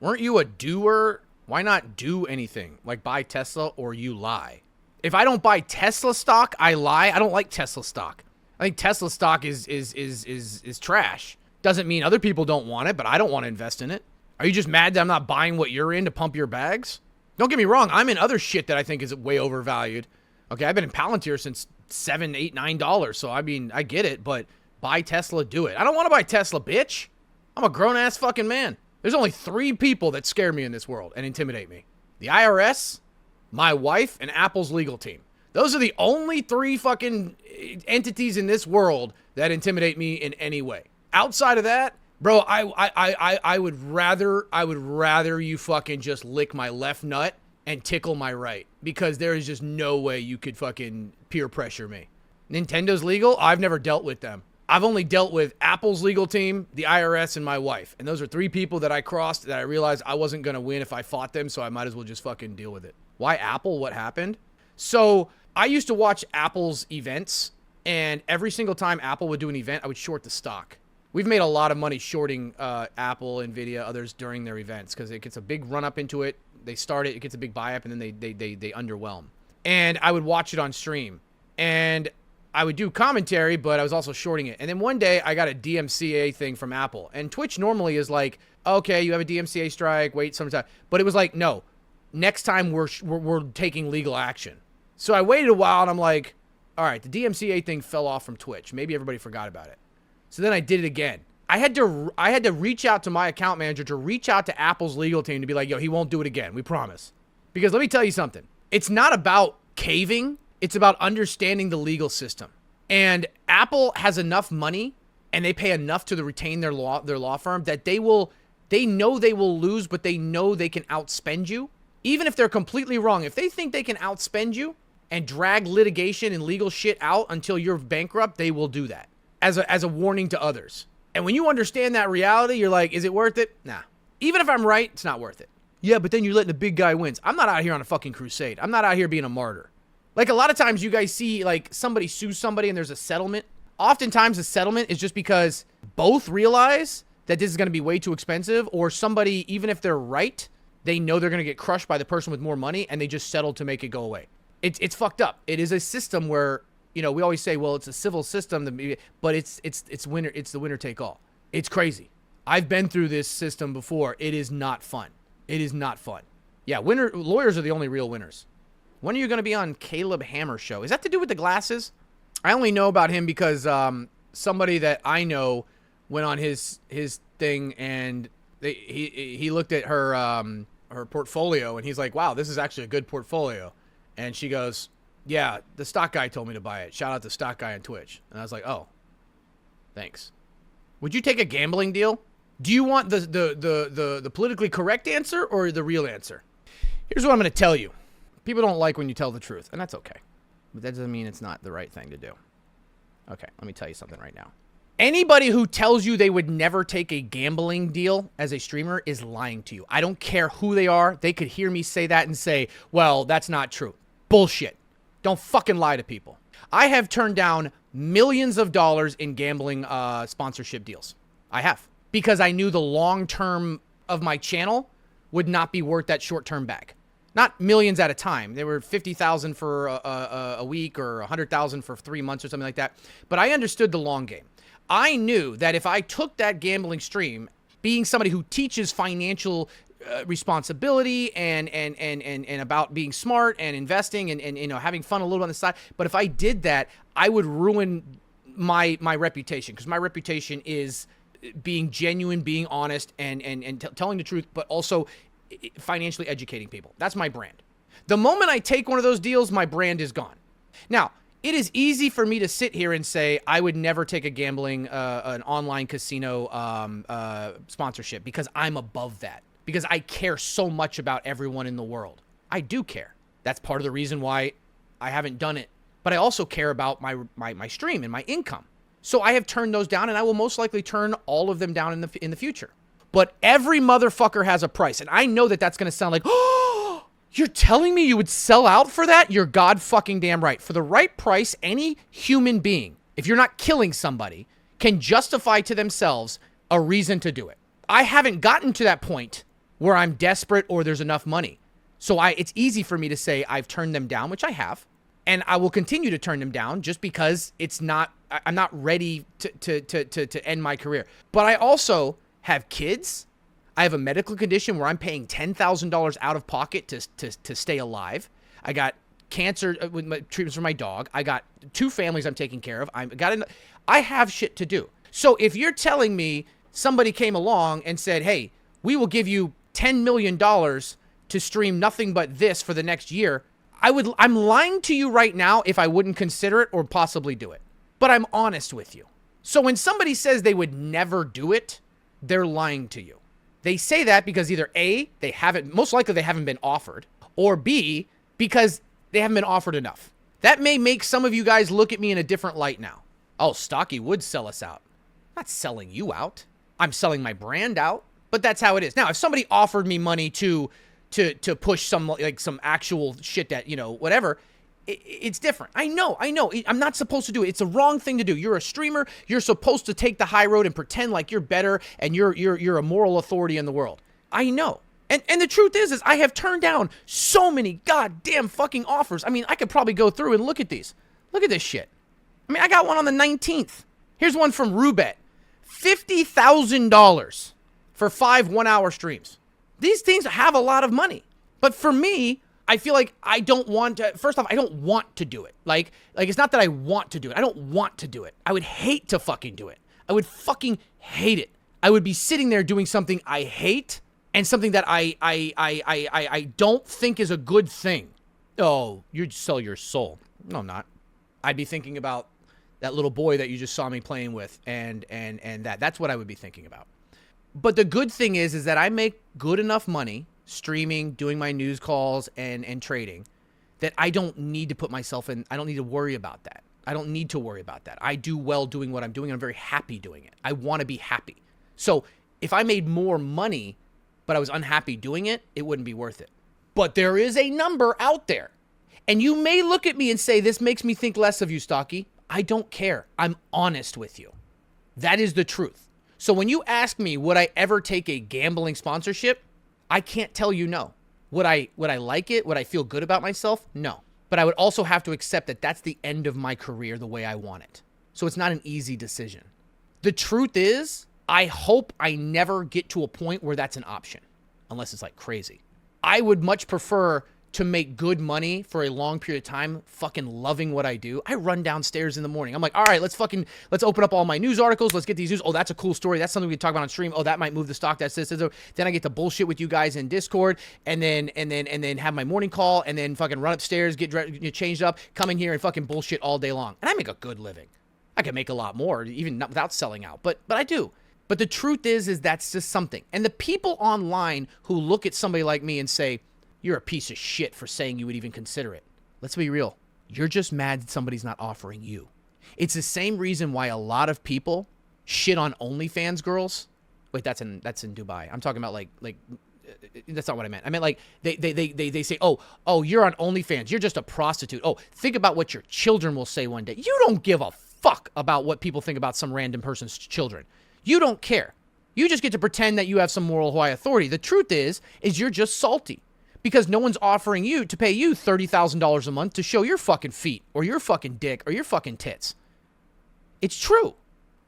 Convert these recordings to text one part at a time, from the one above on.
Weren't you a doer? Why not do anything? Like buy Tesla or you lie. If I don't buy Tesla stock, I lie. I don't like Tesla stock. I think Tesla stock is trash. Doesn't mean other people don't want it, but I don't want to invest in it. Are you just mad that I'm not buying what you're in to pump your bags? Don't get me wrong. I'm in other shit that I think is way overvalued. Okay, I've been in Palantir since $7, $8, $9. So, I mean, I get it, but buy Tesla, do it. I don't want to buy Tesla, bitch. I'm a grown-ass fucking man. There's only 3 people that scare me in this world and intimidate me. The IRS, my wife, and Apple's legal team. Those are the only 3 fucking entities in this world that intimidate me in any way. Outside of that, bro, I would rather you fucking just lick my left nut and tickle my right, because there is just no way you could fucking peer pressure me. Nintendo's legal? I've never dealt with them. I've only dealt with Apple's legal team, the IRS, and my wife. And those are 3 people that I crossed that I realized I wasn't going to win if I fought them, so I might as well just fucking deal with it. Why Apple? What happened? So I used to watch Apple's events, and every single time Apple would do an event, I would short the stock. We've made a lot of money shorting Apple, Nvidia, others during their events because it gets a big run up into it. They start it, it gets a big buy up, and then they underwhelm. And I would watch it on stream, and I would do commentary, but I was also shorting it. And then one day I got a DMCA thing from Apple, and Twitch normally is like, okay, you have a DMCA strike, wait some time. But it was like, no, next time we're taking legal action. So I waited a while, and I'm like, all right, the DMCA thing fell off from Twitch. Maybe everybody forgot about it. So then I did it again. I had to reach out to my account manager to reach out to Apple's legal team to be like, yo, he won't do it again. We promise. Because let me tell you something. It's not about caving. It's about understanding the legal system. And Apple has enough money and they pay enough to retain their law firm that they know they will lose, but they know they can outspend you. Even if they're completely wrong, if they think they can outspend you and drag litigation and legal shit out until you're bankrupt, they will do that as a warning to others. And when you understand that reality, you're like, is it worth it? Nah. Even if I'm right, it's not worth it. Yeah, but then you're letting the big guy win. I'm not out here on a fucking crusade. I'm not out here being a martyr. Like a lot of times you guys see like somebody sues somebody and there's a settlement. Oftentimes the settlement is just because both realize that this is going to be way too expensive, or somebody, even if they're right, they know they're going to get crushed by the person with more money and they just settle to make it go away. It's fucked up. It is a system where, you know, we always say, well, it's a civil system, but it's the winner take all. It's crazy. I've been through this system before. It is not fun. It is not fun. Yeah, lawyers are the only real winners. When are you going to be on Caleb Hammer's show? Is that to do with the glasses? I only know about him because somebody that I know went on his thing, and he looked at her portfolio, and he's like, wow, this is actually a good portfolio. And she goes, yeah, the stock guy told me to buy it. Shout out to stock guy on Twitch. And I was like, oh, thanks. Would you take a gambling deal? Do you want the politically correct answer or the real answer? Here's what I'm going to tell you. People don't like when you tell the truth, and that's okay. But that doesn't mean it's not the right thing to do. Okay, let me tell you something right now. Anybody who tells you they would never take a gambling deal as a streamer is lying to you. I don't care who they are. They could hear me say that and say, well, that's not true. Bullshit. Don't fucking lie to people. I have turned down millions of dollars in gambling sponsorship deals. I have. Because I knew the long term of my channel would not be worth that short term bag. Not millions at a time. They were $50,000 for a week or $100,000 for 3 months or something like that. But I understood the long game. I knew that if I took that gambling stream, being somebody who teaches financial responsibility and about being smart and investing and you know, having fun a little bit on the side, but if I did that, I would ruin my reputation, because my reputation is being genuine, being honest, and telling the truth, but also financially educating people. That's my brand. The moment I take one of those deals, my brand is gone. Now, it is easy for me to sit here and say I would never take a gambling, an online casino sponsorship, because I'm above that. Because I care so much about everyone in the world. I do care. That's part of the reason why I haven't done it. But I also care about my stream and my income. So I have turned those down, and I will most likely turn all of them down in the future. But every motherfucker has a price. And I know that that's going to sound like, oh, you're telling me you would sell out for that? You're god fucking damn right. For the right price, any human being, if you're not killing somebody, can justify to themselves a reason to do it. I haven't gotten to that point where I'm desperate or there's enough money. So it's easy for me to say I've turned them down, which I have. And I will continue to turn them down just because I'm not ready to end my career. But I also have kids. I have a medical condition where I'm paying $10,000 out of pocket to stay alive. I got cancer with my treatments for my dog. I got 2 families I'm taking care of. I have shit to do. So if you're telling me somebody came along and said, hey, we will give you $10 million to stream nothing but this for the next year, I'm lying to you right now if I wouldn't consider it or possibly do it. But I'm honest with you. So when somebody says they would never do it, they're lying to you. They say that because either A, most likely they haven't been offered, or B, because they haven't been offered enough. That may make some of you guys look at me in a different light now. Oh, Stocky would sell us out. I'm not selling you out. I'm selling my brand out, but that's how it is. Now, if somebody offered me money to push some actual shit that, whatever, it's different. I know. I'm not supposed to do it. It's a wrong thing to do. You're a streamer. You're supposed to take the high road and pretend like you're better and you're a moral authority in the world. I know. And the truth is I have turned down so many goddamn fucking offers. I mean, I could probably go through and look at these. Look at this shit. I mean, I got one on the 19th. Here's one from Rubet. $50,000 for 5 one-hour streams. These things have a lot of money. But for me, I feel like I don't want to, first off, I don't want to do it. Like it's not that I want to do it. I don't want to do it. I would hate to fucking do it. I would fucking hate it. I would be sitting there doing something I hate and something that I don't think is a good thing. Oh, you'd sell your soul. No, I'm not. I'd be thinking about that little boy that you just saw me playing with and that's what I would be thinking about. But the good thing is that I make good enough money streaming, doing my news calls and trading that I don't need to put myself in. I don't need to worry about that. I don't need to worry about that. I do well doing what I'm doing. I'm very happy doing it. I want to be happy. So if I made more money, but I was unhappy doing it, it wouldn't be worth it. But there is a number out there. And you may look at me and say, this makes me think less of you, Stocky. I don't care. I'm honest with you. That is the truth. So when you ask me, would I ever take a gambling sponsorship? I can't tell you no. Would I like it? Would I feel good about myself? No. But I would also have to accept that that's the end of my career the way I want it. So it's not an easy decision. The truth is, I hope I never get to a point where that's an option, unless it's like crazy. I would much prefer to make good money for a long period of time, fucking loving what I do. I run downstairs in the morning. I'm like, all right, let's open up all my news articles. Let's get these news. Oh, that's a cool story. That's something we can talk about on stream. Oh, that might move the stock. That's this. Then I get to bullshit with you guys in Discord, and then have my morning call, and then fucking run upstairs, get changed up, come in here and fucking bullshit all day long. And I make a good living. I could make a lot more, even without selling out, but I do. But the truth is that's just something. And the people online who look at somebody like me and say, you're a piece of shit for saying you would even consider it. Let's be real. You're just mad that somebody's not offering you. It's the same reason why a lot of people shit on OnlyFans girls. Wait, that's in Dubai. I'm talking about like that's not what I meant. I meant like they say, oh, you're on OnlyFans. You're just a prostitute. Oh, think about what your children will say one day. You don't give a fuck about what people think about some random person's children. You don't care. You just get to pretend that you have some moral high authority. The truth is you're just salty. Because no one's offering you to pay you $30,000 a month to show your fucking feet or your fucking dick or your fucking tits. It's true.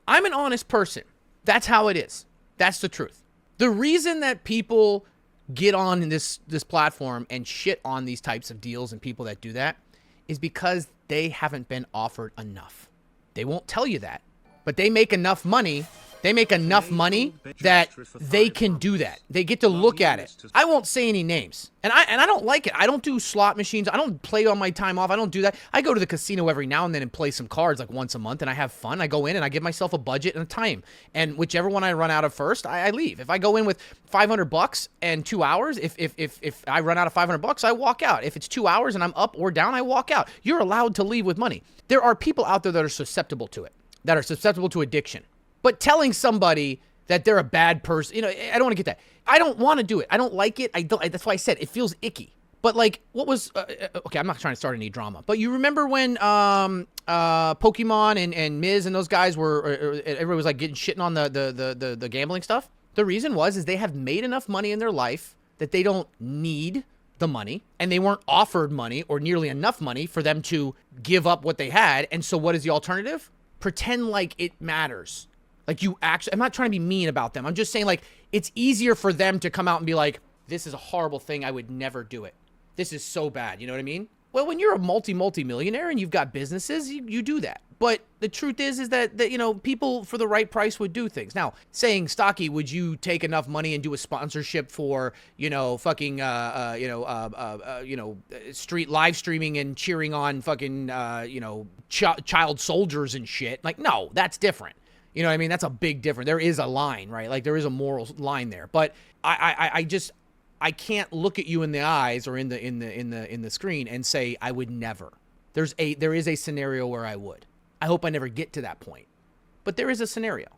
I'm an honest person. That's how it is. That's the truth. The reason that people get on in this platform and shit on these types of deals and people that do that is because they haven't been offered enough. They won't tell you that, but they make enough money. They make enough money that they can do that. They get to look at it. I won't say any names. And I don't like it. I don't do slot machines. I don't play on my time off. I don't do that. I go to the casino every now and then and play some cards like once a month, and I have fun. I go in and I give myself a budget and a time. And whichever one I run out of first, I leave. If I go in with $500 and 2 hours, if I run out of $500, I walk out. If it's 2 hours and I'm up or down, I walk out. You're allowed to leave with money. There are people out there that are susceptible to it, that are susceptible to addiction. But telling somebody that they're a bad person, I don't want to get that. I don't want to do it. I don't like it. That's why I said it feels icky. But like, what was, okay, I'm not trying to start any drama, but you remember when Pokemon and Miz and those guys were, everybody was like getting shitting on the gambling stuff? The reason is they have made enough money in their life that they don't need the money, and they weren't offered money or nearly enough money for them to give up what they had. And so what is the alternative? Pretend like it matters. Like you actually, I'm not trying to be mean about them. I'm just saying like it's easier for them to come out and be like, this is a horrible thing. I would never do it. This is so bad. You know what I mean? Well, when you're a multi-millionaire and you've got businesses, you do that. But the truth is that, you know, people for the right price would do things. Now, saying, Stocky, would you take enough money and do a sponsorship for, you know, fucking, street live streaming and cheering on fucking, child soldiers and shit? Like, no, that's different. You know what I mean? That's a big difference. There is a line, right? Like there is a moral line there. But I can't look at you in the eyes or in the screen and say I would never. There is a scenario where I would. I hope I never get to that point. But there is a scenario.